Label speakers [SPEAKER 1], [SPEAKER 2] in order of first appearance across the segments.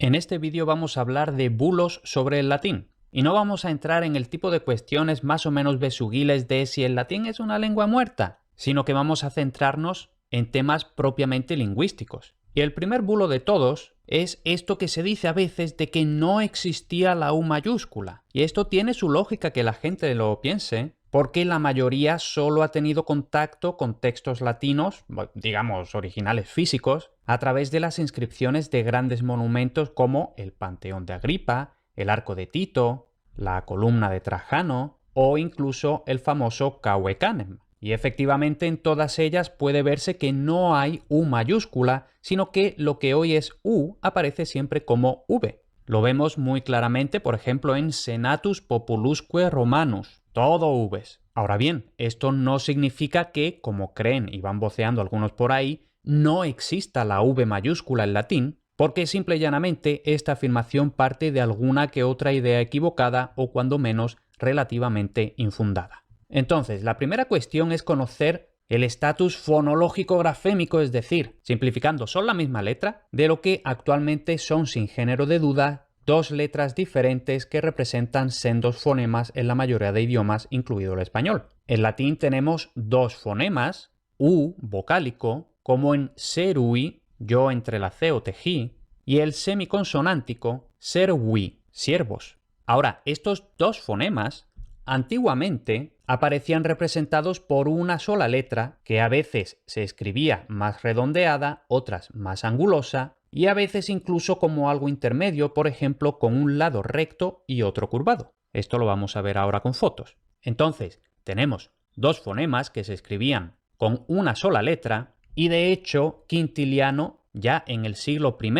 [SPEAKER 1] En este vídeo vamos a hablar de bulos sobre el latín, y no vamos a entrar en el tipo de cuestiones más o menos besuguiles de si el latín es una lengua muerta, sino que vamos a centrarnos en temas propiamente lingüísticos. Y el primer bulo de todos es esto que se dice a veces de que no existía la U mayúscula. Y esto tiene su lógica que la gente lo piense, porque la mayoría solo ha tenido contacto con textos latinos, digamos originales físicos, a través de las inscripciones de grandes monumentos como el Panteón de Agripa, el Arco de Tito, la Columna de Trajano o incluso el famoso Cahue Canem. Y efectivamente en todas ellas puede verse que no hay U mayúscula, sino que lo que hoy es U aparece siempre como V. Lo vemos muy claramente, por ejemplo, en Senatus Populusque Romanus. Todo Vs. Ahora bien, esto no significa que, como creen y van voceando algunos por ahí, no exista la V mayúscula en latín, porque simple y llanamente esta afirmación parte de alguna que otra idea equivocada o cuando menos relativamente infundada. Entonces, la primera cuestión es conocer el estatus fonológico grafémico, es decir, simplificando, son la misma letra, de lo que actualmente son sin género de duda dos letras diferentes que representan sendos fonemas en la mayoría de idiomas, incluido el español. En latín tenemos dos fonemas, U vocálico, como en serui, yo entrelacé o tejí, y el semiconsonántico, servi, siervos. Ahora, estos dos fonemas antiguamente aparecían representados por una sola letra que a veces se escribía más redondeada, otras más angulosa y a veces incluso como algo intermedio, por ejemplo con un lado recto y otro curvado. Esto lo vamos a ver ahora con fotos. Entonces, tenemos dos fonemas que se escribían con una sola letra y de hecho Quintiliano ya en el siglo I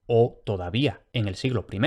[SPEAKER 1] o todavía en el siglo I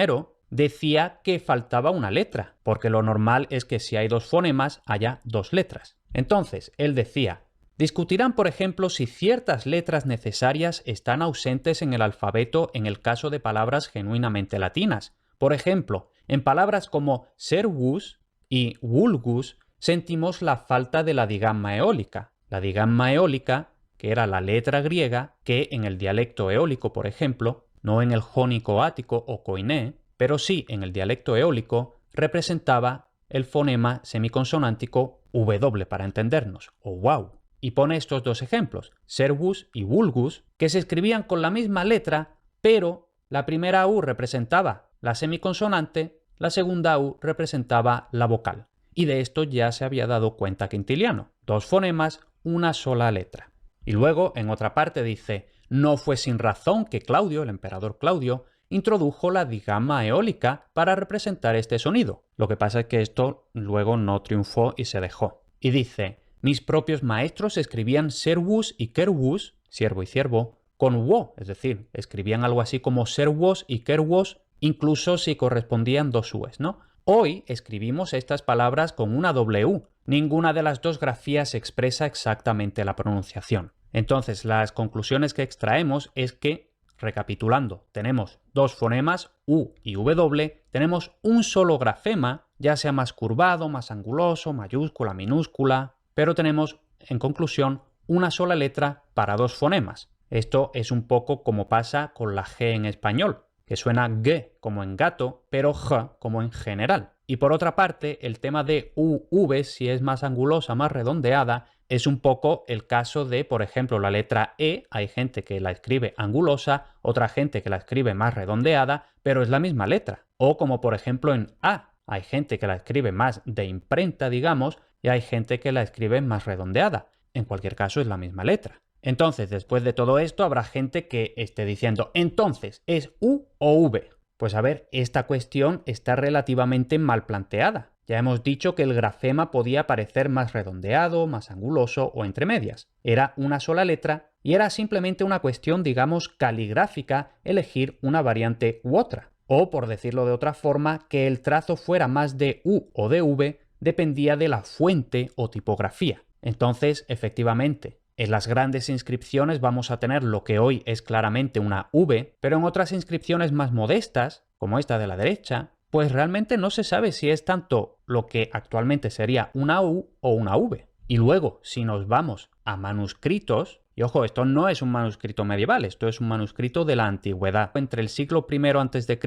[SPEAKER 1] decía que faltaba una letra, porque lo normal es que si hay dos fonemas haya dos letras. Entonces, él decía, discutirán, por ejemplo, si ciertas letras necesarias están ausentes en el alfabeto en el caso de palabras genuinamente latinas. Por ejemplo, en palabras como servus y vulgus sentimos la falta de la digamma eólica. La digamma eólica, que era la letra griega que en el dialecto eólico, por ejemplo, no en el jónico ático o koiné, pero sí en el dialecto eólico, representaba el fonema semiconsonántico W para entendernos, o wow. Y pone estos dos ejemplos, servus y vulgus, que se escribían con la misma letra, pero la primera U representaba la semiconsonante, la segunda U representaba la vocal. Y de esto ya se había dado cuenta Quintiliano. Dos fonemas, una sola letra. Y luego, en otra parte dice, no fue sin razón que Claudio, el emperador Claudio, introdujo la digamma eólica para representar este sonido. Lo que pasa es que esto luego no triunfó y se dejó. Y dice, mis propios maestros escribían servus y kervus, siervo y ciervo, con wo, es decir, escribían algo así como servos y kervos, incluso si correspondían dos u's, ¿no? Hoy escribimos estas palabras con una W. Ninguna de las dos grafías expresa exactamente la pronunciación. Entonces, las conclusiones que extraemos es que, recapitulando, tenemos dos fonemas, U y W, tenemos un solo grafema, ya sea más curvado, más anguloso, mayúscula, minúscula, pero tenemos, en conclusión, una sola letra para dos fonemas. Esto es un poco como pasa con la G en español, que suena G como en gato, pero G como en general. Y por otra parte, el tema de UV, si es más angulosa, más redondeada, es un poco el caso de, por ejemplo, la letra E, hay gente que la escribe angulosa, otra gente que la escribe más redondeada, pero es la misma letra. O como por ejemplo en A, hay gente que la escribe más de imprenta, digamos, y hay gente que la escribe más redondeada. En cualquier caso es la misma letra. Entonces, después de todo esto, habrá gente que esté diciendo, entonces, ¿es U o V? Pues a ver, esta cuestión está relativamente mal planteada. Ya hemos dicho que el grafema podía parecer más redondeado, más anguloso o entre medias. Era una sola letra y era simplemente una cuestión, digamos, caligráfica elegir una variante u otra. O, por decirlo de otra forma, que el trazo fuera más de U o de V dependía de la fuente o tipografía. Entonces, efectivamente, en las grandes inscripciones vamos a tener lo que hoy es claramente una V, pero en otras inscripciones más modestas, como esta de la derecha, pues realmente no se sabe si es tanto lo que actualmente sería una U o una V. Y luego, si nos vamos a manuscritos, Y ojo, esto no es un manuscrito medieval, esto es un manuscrito de la antigüedad, entre el siglo I a.C.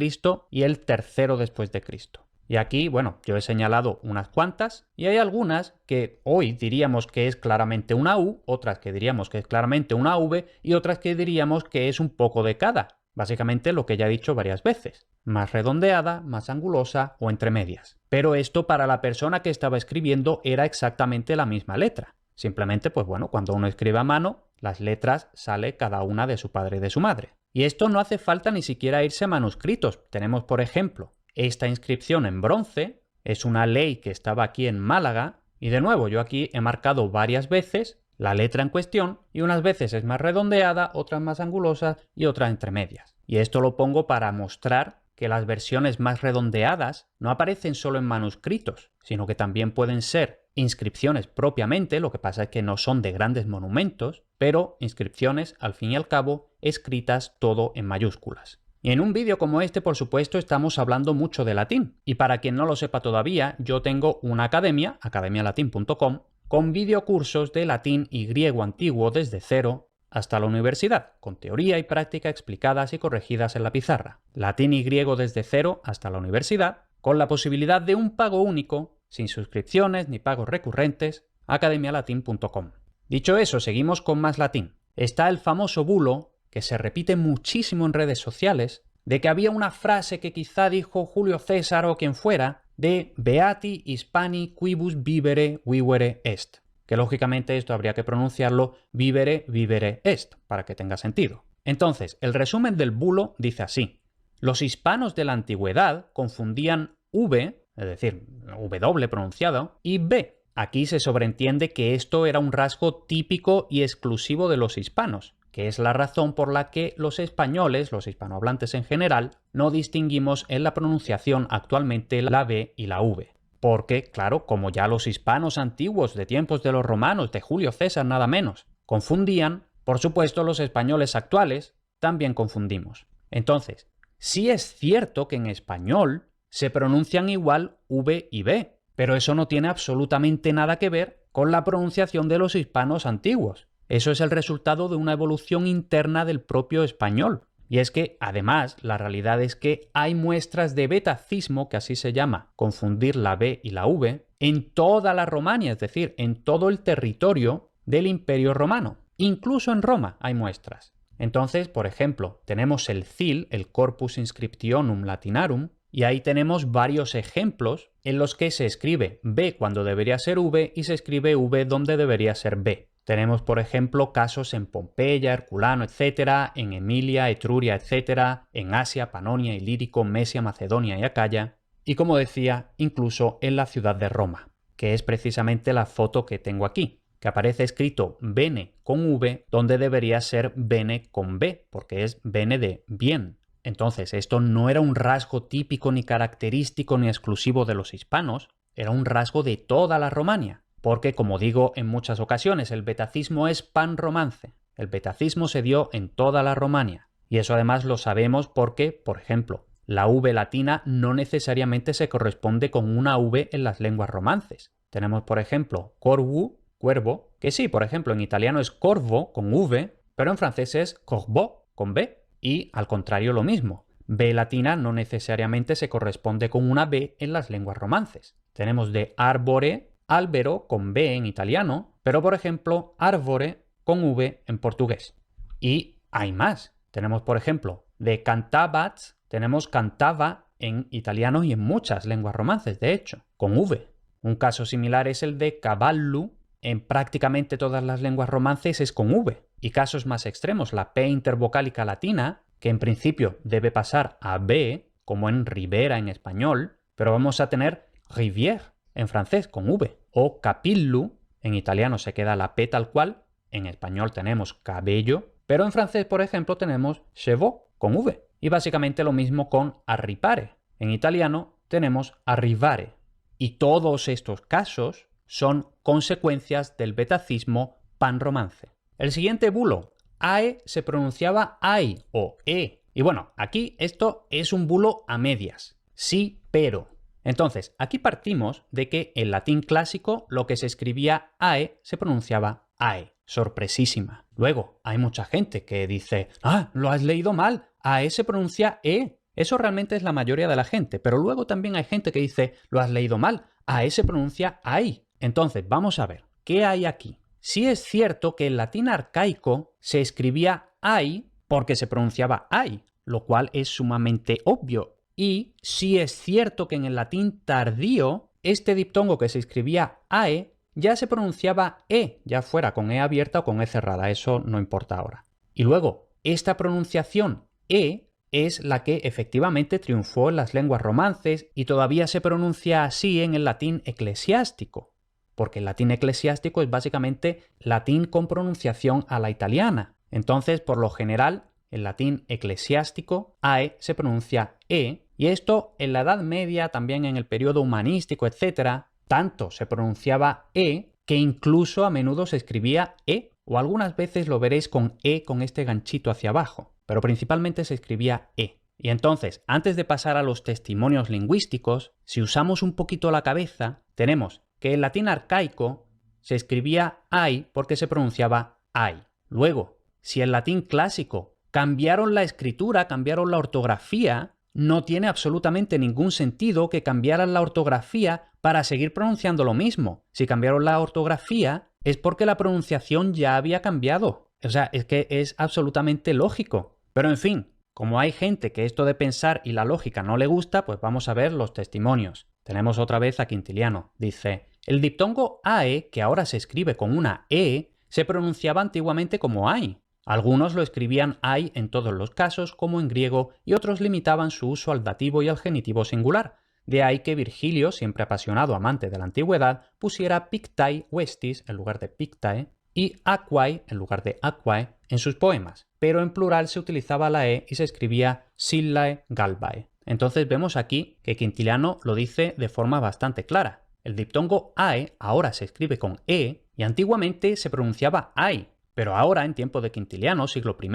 [SPEAKER 1] y el III después de Cristo. Y aquí, bueno, yo he señalado unas cuantas y hay algunas que hoy diríamos que es claramente una U, otras que diríamos que es claramente una V y otras que diríamos que es un poco de cada. Básicamente lo que ya he dicho varias veces. Más redondeada, más angulosa o entre medias. Pero esto para la persona que estaba escribiendo era exactamente la misma letra. Simplemente, pues bueno, cuando uno escribe a mano, las letras sale cada una de su padre y de su madre. Y esto no hace falta ni siquiera irse a manuscritos. Tenemos, por ejemplo, esta inscripción en bronce, es una ley que estaba aquí en Málaga, y de nuevo yo aquí he marcado varias veces la letra en cuestión, y unas veces es más redondeada, otras más angulosas y otras entre medias. Y esto lo pongo para mostrar que las versiones más redondeadas no aparecen solo en manuscritos, sino que también pueden ser inscripciones propiamente, lo que pasa es que no son de grandes monumentos, pero inscripciones, al fin y al cabo, escritas todo en mayúsculas. Y en un vídeo como este, por supuesto, estamos hablando mucho de latín. Y para quien no lo sepa todavía, yo tengo una academia, academialatin.com, con videocursos de latín y griego antiguo desde cero hasta la universidad, con teoría y práctica explicadas y corregidas en la pizarra. Latín y griego desde cero hasta la universidad, con la posibilidad de un pago único, sin suscripciones ni pagos recurrentes, academialatin.com. Dicho eso, seguimos con más latín. Está el famoso bulo, que se repite muchísimo en redes sociales, de que había una frase que quizá dijo Julio César o quien fuera, de Beati Hispani quibus vivere vivere est, que lógicamente esto habría que pronunciarlo vivere vivere est, para que tenga sentido. Entonces, el resumen del bulo dice así: los hispanos de la antigüedad confundían V, es decir, W pronunciado, y B. Aquí se sobreentiende que esto era un rasgo típico y exclusivo de los hispanos, que es la razón por la que los españoles, los hispanohablantes en general, no distinguimos en la pronunciación actualmente la B y la V. Porque, claro, como ya los hispanos antiguos de tiempos de los romanos, de Julio César nada menos, confundían, por supuesto los españoles actuales también confundimos. Entonces, sí es cierto que en español se pronuncian igual V y B, pero eso no tiene absolutamente nada que ver con la pronunciación de los hispanos antiguos. Eso es el resultado de una evolución interna del propio español. Y es que, además, la realidad es que hay muestras de betacismo, que así se llama, confundir la B y la V, en toda la Romania, es decir, en todo el territorio del Imperio Romano. Incluso en Roma hay muestras. Entonces, por ejemplo, tenemos el CIL, el Corpus Inscriptionum Latinarum, y ahí tenemos varios ejemplos en los que se escribe B cuando debería ser V y se escribe V donde debería ser B. Tenemos, por ejemplo, casos en Pompeya, Herculano, etc., en Emilia, Etruria, etc., en Asia, Panonia, Ilírico, Mesia, Macedonia y Acaya, y como decía, incluso en la ciudad de Roma, que es precisamente la foto que tengo aquí, que aparece escrito bene con V donde debería ser bene con B, porque es bene de bien. Entonces, esto no era un rasgo típico ni característico ni exclusivo de los hispanos, era un rasgo de toda la Romania. Porque, como digo en muchas ocasiones, el betacismo es panromance. El betacismo se dio en toda la Romania. Y eso además lo sabemos porque, por ejemplo, la V latina no necesariamente se corresponde con una V en las lenguas romances. Tenemos, por ejemplo, corvu, cuervo, que sí, por ejemplo, en italiano es corvo con V, pero en francés es corbeau con B. Y al contrario lo mismo. B latina no necesariamente se corresponde con una B en las lenguas romances. Tenemos de arbore, albero con B en italiano, pero por ejemplo arvore con V en portugués. Y hay más. Tenemos por ejemplo de cantabats, tenemos cantava en italiano y en muchas lenguas romances, de hecho, con V. Un caso similar es el de cavallu, en prácticamente todas las lenguas romances es con V. Y casos más extremos, la P intervocálica latina, que en principio debe pasar a B, como en ribera en español, pero vamos a tener rivière en francés con V, o capillu, en italiano se queda la P tal cual, en español tenemos cabello, pero en francés, por ejemplo, tenemos chevaux con V. Y básicamente lo mismo con arripare. En italiano tenemos arrivare. Y todos estos casos son consecuencias del betacismo panromance. El siguiente bulo, AE se pronunciaba AI o E. Y bueno, aquí esto es un bulo a medias. Sí, pero. Entonces, aquí partimos de que en latín clásico lo que se escribía AE se pronunciaba AE. Sorpresísima. Luego, hay mucha gente que dice, ah, lo has leído mal, AE se pronuncia E. Eso realmente es la mayoría de la gente, pero luego también hay gente que dice, lo has leído mal, AE se pronuncia AI. Entonces, vamos a ver, ¿qué hay aquí? Sí es cierto que en latín arcaico se escribía AI porque se pronunciaba AI, lo cual es sumamente obvio. Y sí es cierto que en el latín tardío, este diptongo que se escribía AE ya se pronunciaba E, ya fuera con E abierta o con E cerrada, eso no importa ahora. Y luego, esta pronunciación E es la que efectivamente triunfó en las lenguas romances y todavía se pronuncia así en el latín eclesiástico, porque el latín eclesiástico es básicamente latín con pronunciación a la italiana. Entonces, por lo general, el latín eclesiástico, AE, se pronuncia E, y esto en la Edad Media, también en el periodo humanístico, etc., tanto se pronunciaba E que incluso a menudo se escribía E, o algunas veces lo veréis con E con este ganchito hacia abajo, pero principalmente se escribía E. Y entonces, antes de pasar a los testimonios lingüísticos, si usamos un poquito la cabeza, tenemos que el latín arcaico se escribía AI porque se pronunciaba AI. Luego, si el latín clásico cambiaron la escritura, cambiaron la ortografía, no tiene absolutamente ningún sentido que cambiaran la ortografía para seguir pronunciando lo mismo. Si cambiaron la ortografía es porque la pronunciación ya había cambiado. O sea, es que es absolutamente lógico. Pero en fin, como hay gente que esto de pensar y la lógica no le gusta, pues vamos a ver los testimonios. Tenemos otra vez a Quintiliano. Dice, el diptongo AE, que ahora se escribe con una E, se pronunciaba antiguamente como AI. Algunos lo escribían AI en todos los casos, como en griego, y otros limitaban su uso al dativo y al genitivo singular. De ahí que Virgilio, siempre apasionado amante de la antigüedad, pusiera pictae vestis en lugar de pictae y aquae en lugar de aquae en sus poemas, pero en plural se utilizaba la E y se escribía sillae galbae. Entonces vemos aquí que Quintiliano lo dice de forma bastante clara. El diptongo AE ahora se escribe con E y antiguamente se pronunciaba AI, pero ahora en tiempo de Quintiliano, siglo I,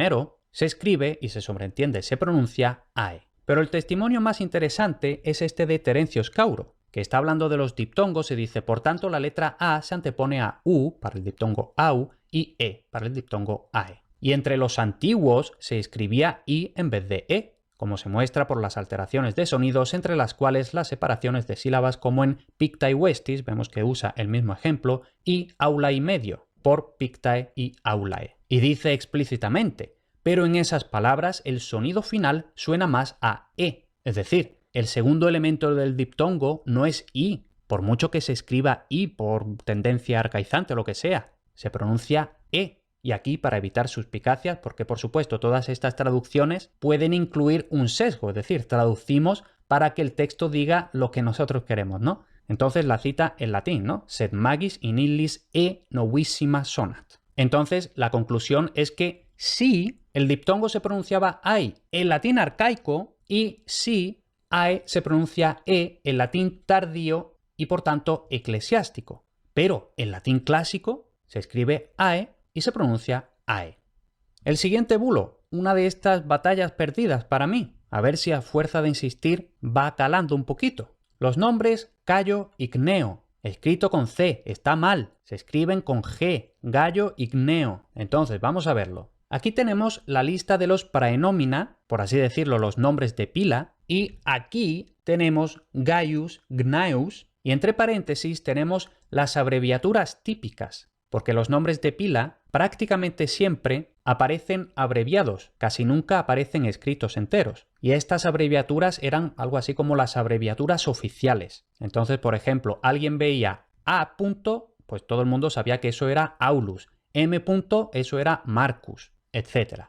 [SPEAKER 1] se escribe y se sobreentiende, se pronuncia AE. Pero el testimonio más interesante es este de Terencio Scauro, que está hablando de los diptongos y dice, por tanto, la letra A se antepone a U para el diptongo AU y E para el diptongo AE. Y entre los antiguos se escribía I en vez de E, como se muestra por las alteraciones de sonidos entre las cuales las separaciones de sílabas como en pictae vestis, vemos que usa el mismo ejemplo, y aulae medio, por pictae y aulae. Y dice explícitamente, pero en esas palabras el sonido final suena más a E, es decir, el segundo elemento del diptongo no es I, por mucho que se escriba I por tendencia arcaizante o lo que sea, se pronuncia E. Y aquí, para evitar suspicacias, porque por supuesto todas estas traducciones pueden incluir un sesgo, es decir, traducimos para que el texto diga lo que nosotros queremos, ¿no? Entonces la cita en latín, ¿no? Sed magis in illis e novissima sonat. Entonces la conclusión es que sí, el diptongo se pronunciaba AI en latín arcaico y sí, AE se pronuncia E en latín tardío y por tanto eclesiástico. Pero en latín clásico se escribe AE y se pronuncia AE. El siguiente bulo, una de estas batallas perdidas para mí, a ver si a fuerza de insistir va calando un poquito. Los nombres Cayo y Cneo, escrito con C, está mal, se escriben con G, Gallo y Cneo. Entonces, vamos a verlo. Aquí tenemos la lista de los praenomina, por así decirlo, los nombres de pila, y aquí tenemos Gaius, Gnaeus, y entre paréntesis tenemos las abreviaturas típicas, porque los nombres de pila prácticamente siempre aparecen abreviados, casi nunca aparecen escritos enteros. Y estas abreviaturas eran algo así como las abreviaturas oficiales. Entonces, por ejemplo, alguien veía A. pues todo el mundo sabía que eso era Aulus, M. eso era Marcus, etc.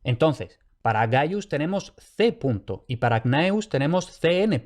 [SPEAKER 1] Entonces, para Gaius tenemos C. y para Gnaeus tenemos CN.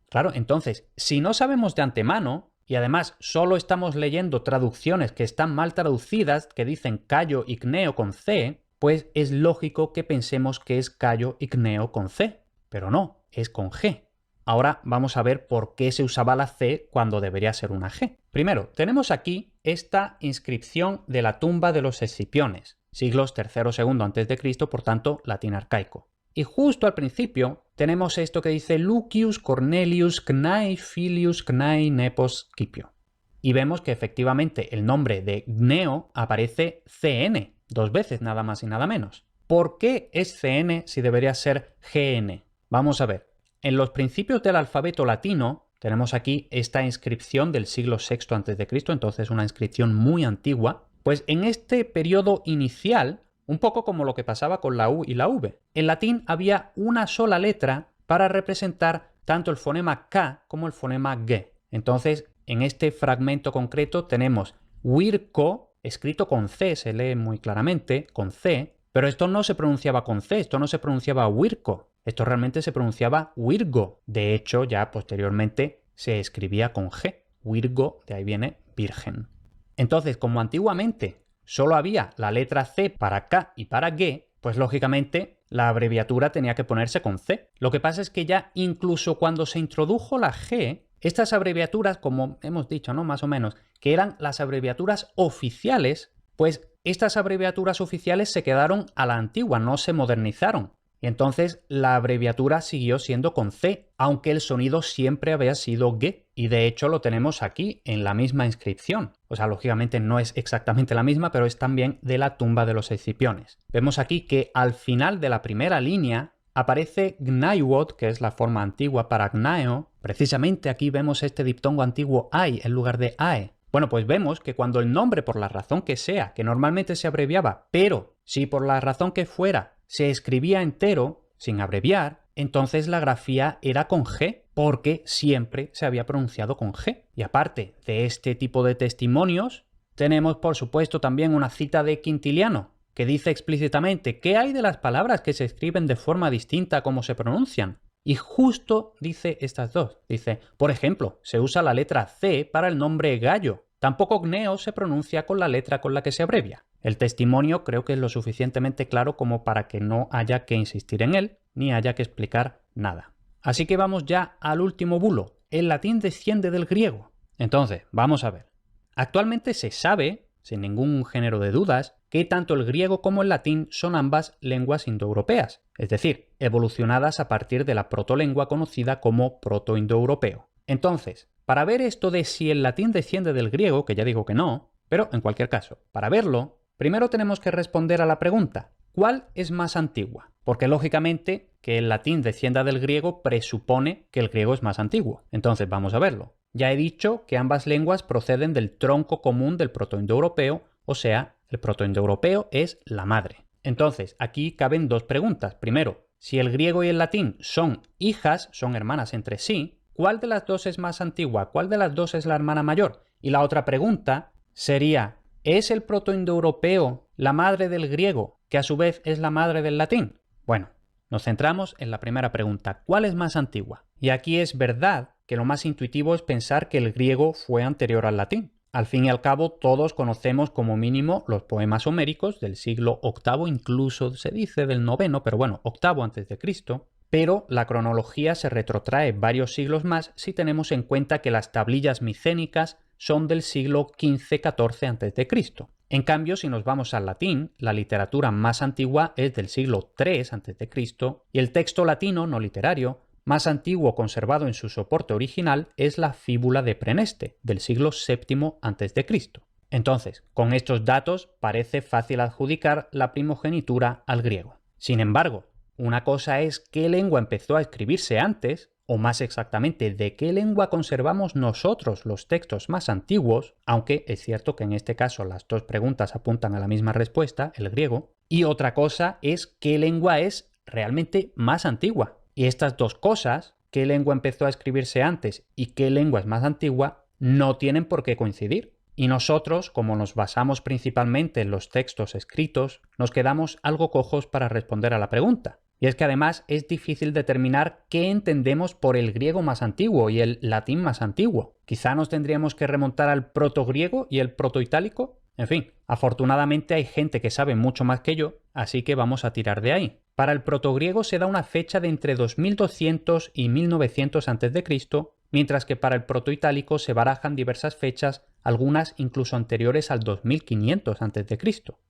[SPEAKER 1] Claro, entonces, si no sabemos de antemano, y además solo estamos leyendo traducciones que están mal traducidas, que dicen Cayo y Cneo con C, pues es lógico que pensemos que es Cayo y Cneo con C. Pero no, es con G. Ahora vamos a ver por qué se usaba la C cuando debería ser una G. Primero, tenemos aquí esta inscripción de la tumba de los Escipiones, siglos III-II a.C., por tanto, latín arcaico. Y justo al principio tenemos esto que dice Lucius Cornelius Cnae Filius Cnae Nepos Scipio. Y vemos que efectivamente el nombre de Gneo aparece CN. 2 veces nada más y nada menos. ¿Por qué es CN si debería ser GN? Vamos a ver. En los principios del alfabeto latino tenemos aquí esta inscripción del siglo VI a.C., entonces una inscripción muy antigua. Pues en este periodo inicial, un poco como lo que pasaba con la U y la V, en latín había una sola letra para representar tanto el fonema K como el fonema G. Entonces, en este fragmento concreto tenemos Virco, escrito con C, se lee muy claramente, con C, pero esto no se pronunciaba con C, esto no se pronunciaba Virco, esto realmente se pronunciaba Virgo. De hecho, ya posteriormente se escribía con G. Virgo, de ahí viene virgen. Entonces, como antiguamente solo había la letra C para K y para G, pues lógicamente la abreviatura tenía que ponerse con C. Lo que pasa es que ya incluso cuando se introdujo la G, estas abreviaturas, como hemos dicho, ¿no? Más o menos, que eran las abreviaturas oficiales, pues estas abreviaturas oficiales se quedaron a la antigua, no se modernizaron. Y entonces la abreviatura siguió siendo con C, aunque el sonido siempre había sido G. Y de hecho lo tenemos aquí en la misma inscripción. O sea, lógicamente no es exactamente la misma, pero es también de la tumba de los Escipiones. Vemos aquí que al final de la primera línea aparece Gnaiwod, que es la forma antigua para Gnao. Precisamente aquí vemos este diptongo antiguo ai en lugar de ae. Bueno, pues vemos que cuando el nombre, por la razón que sea, que normalmente se abreviaba, pero si por la razón que fuera se escribía entero, sin abreviar, entonces la grafía era con G, porque siempre se había pronunciado con G. Y aparte de este tipo de testimonios, tenemos por supuesto también una cita de Quintiliano, que dice explícitamente ¿qué hay de las palabras que se escriben de forma distinta a cómo se pronuncian? Y justo dice estas dos. Dice, por ejemplo, se usa la letra C para el nombre gallo. Tampoco gneo se pronuncia con la letra con la que se abrevia. El testimonio creo que es lo suficientemente claro como para que no haya que insistir en él, ni haya que explicar nada. Así que vamos ya al último bulo. El latín desciende del griego. Entonces, vamos a ver. Actualmente se sabe, sin ningún género de dudas, que tanto el griego como el latín son ambas lenguas indoeuropeas, es decir, evolucionadas a partir de la protolengua conocida como protoindoeuropeo. Entonces, para ver esto de si el latín desciende del griego, que ya digo que no, pero en cualquier caso, para verlo, primero tenemos que responder a la pregunta, ¿cuál es más antigua? Porque lógicamente que el latín descienda del griego presupone que el griego es más antiguo. Entonces vamos a verlo. Ya he dicho que ambas lenguas proceden del tronco común del protoindoeuropeo, o sea, el protoindoeuropeo es la madre. Entonces, aquí caben dos preguntas. Primero, si el griego y el latín son hijas, son hermanas entre sí, ¿cuál de las dos es más antigua? ¿Cuál de las dos es la hermana mayor? Y la otra pregunta sería, ¿es el protoindoeuropeo la madre del griego, que a su vez es la madre del latín? Bueno, nos centramos en la primera pregunta, ¿cuál es más antigua? Y aquí es verdad que lo más intuitivo es pensar que el griego fue anterior al latín. Al fin y al cabo, todos conocemos como mínimo los poemas homéricos del siglo VIII, incluso se dice del IX, pero bueno, VIII a.C., pero la cronología se retrotrae varios siglos más si tenemos en cuenta que las tablillas micénicas son del siglo XV-XIV a.C. En cambio, si nos vamos al latín, la literatura más antigua es del siglo III a.C. y el texto latino no literario más antiguo conservado en su soporte original es la Fíbula de Preneste, del siglo VII a.C. Entonces, con estos datos parece fácil adjudicar la primogenitura al griego. Sin embargo, una cosa es qué lengua empezó a escribirse antes, o más exactamente, de qué lengua conservamos nosotros los textos más antiguos, aunque es cierto que en este caso las dos preguntas apuntan a la misma respuesta, el griego, y otra cosa es qué lengua es realmente más antigua. Y estas dos cosas, qué lengua empezó a escribirse antes y qué lengua es más antigua, no tienen por qué coincidir. Y nosotros, como nos basamos principalmente en los textos escritos, nos quedamos algo cojos para responder a la pregunta. Y es que además es difícil determinar qué entendemos por el griego más antiguo y el latín más antiguo. Quizá nos tendríamos que remontar al protogriego y el protoitálico. En fin, afortunadamente hay gente que sabe mucho más que yo, así que vamos a tirar de ahí. Para el protogriego se da una fecha de entre 2200 y 1900 a.C., mientras que para el protoitálico se barajan diversas fechas, algunas incluso anteriores al 2500 a.C.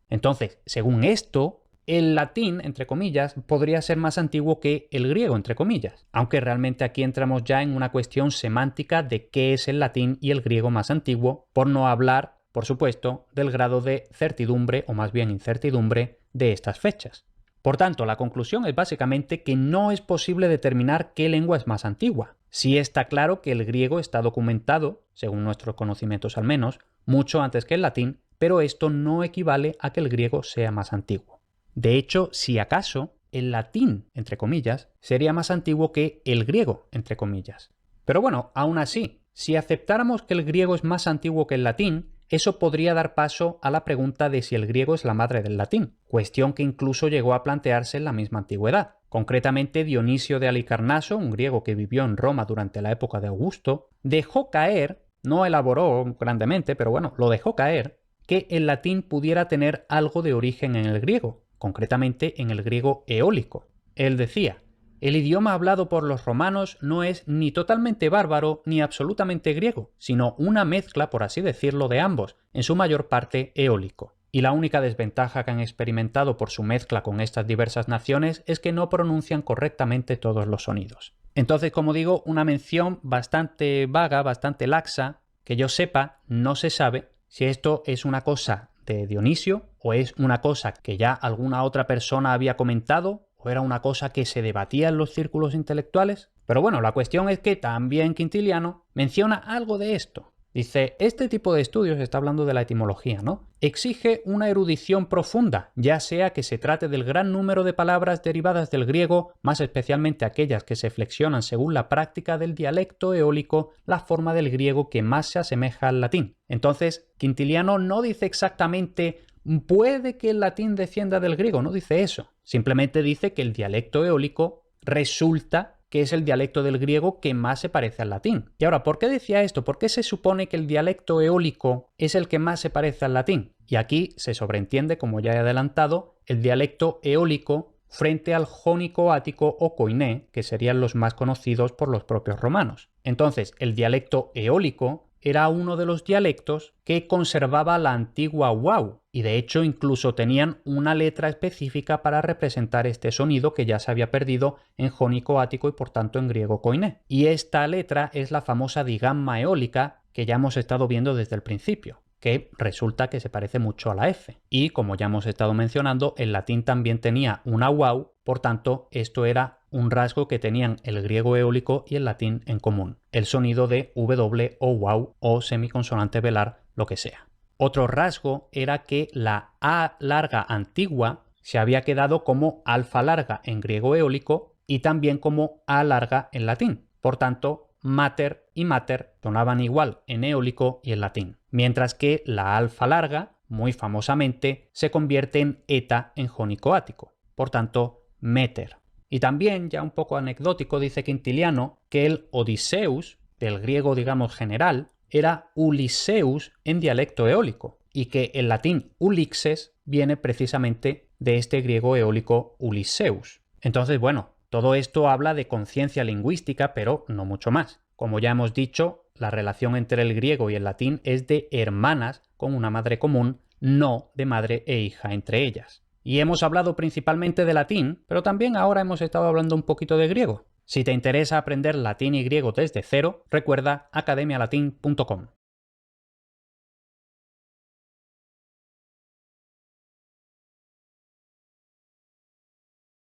[SPEAKER 1] Entonces, según esto, el latín, entre comillas, podría ser más antiguo que el griego, entre comillas, aunque realmente aquí entramos ya en una cuestión semántica de qué es el latín y el griego más antiguo, por no hablar por supuesto, del grado de certidumbre, o más bien incertidumbre, de estas fechas. Por tanto, la conclusión es básicamente que no es posible determinar qué lengua es más antigua. Sí está claro que el griego está documentado, según nuestros conocimientos al menos, mucho antes que el latín, pero esto no equivale a que el griego sea más antiguo. De hecho, si acaso, el latín, entre comillas, sería más antiguo que el griego, entre comillas. Pero bueno, aún así, si aceptáramos que el griego es más antiguo que el latín, eso podría dar paso a la pregunta de si el griego es la madre del latín, cuestión que incluso llegó a plantearse en la misma antigüedad. Concretamente, Dionisio de Halicarnaso, un griego que vivió en Roma durante la época de Augusto, dejó caer, no elaboró grandemente, pero bueno, lo dejó caer, que el latín pudiera tener algo de origen en el griego, concretamente en el griego eólico. Él decía: el idioma hablado por los romanos no es ni totalmente bárbaro ni absolutamente griego, sino una mezcla, por así decirlo, de ambos, en su mayor parte eólico. Y la única desventaja que han experimentado por su mezcla con estas diversas naciones es que no pronuncian correctamente todos los sonidos. Entonces, como digo, una mención bastante vaga, bastante laxa, que yo sepa, no se sabe si esto es una cosa de Dionisio o es una cosa que ya alguna otra persona había comentado, o era una cosa que se debatía en los círculos intelectuales. Pero bueno, la cuestión es que también Quintiliano menciona algo de esto. Dice: este tipo de estudios, está hablando de la etimología, ¿no?, exige una erudición profunda, ya sea que se trate del gran número de palabras derivadas del griego, más especialmente aquellas que se flexionan según la práctica del dialecto eólico, la forma del griego que más se asemeja al latín. Entonces, Quintiliano no dice exactamente puede que el latín descienda del griego, no dice eso. Simplemente dice que el dialecto eólico resulta que es el dialecto del griego que más se parece al latín. Y ahora, ¿por qué decía esto? ¿Por qué se supone que el dialecto eólico es el que más se parece al latín? Y aquí se sobreentiende, como ya he adelantado, el dialecto eólico frente al jónico ático o koiné, que serían los más conocidos por los propios romanos. Entonces, el dialecto eólico era uno de los dialectos que conservaba la antigua wow, y de hecho incluso tenían una letra específica para representar este sonido que ya se había perdido en jónico ático y por tanto en griego koiné. Y esta letra es la famosa digamma eólica que ya hemos estado viendo desde el principio, que resulta que se parece mucho a la F. Y como ya hemos estado mencionando, el latín también tenía una wow, por tanto esto era un rasgo que tenían el griego eólico y el latín en común, el sonido de W o wow o semiconsonante velar, lo que sea. Otro rasgo era que la A larga antigua se había quedado como alfa larga en griego eólico y también como A larga en latín. Por tanto, mater y mater sonaban igual en eólico y en latín, mientras que la alfa larga, muy famosamente, se convierte en eta en jónico ático. Por tanto, meter. Y también, ya un poco anecdótico, dice Quintiliano que el Odiseus, del griego digamos general, era Uliseus en dialecto eólico, y que el latín Ulixes viene precisamente de este griego eólico Uliseus. Entonces, bueno, todo esto habla de conciencia lingüística, pero no mucho más. Como ya hemos dicho, la relación entre el griego y el latín es de hermanas con una madre común, no de madre e hija entre ellas. Y hemos hablado principalmente de latín, pero también ahora hemos estado hablando un poquito de griego. Si te interesa aprender latín y griego desde cero, recuerda academialatin.com.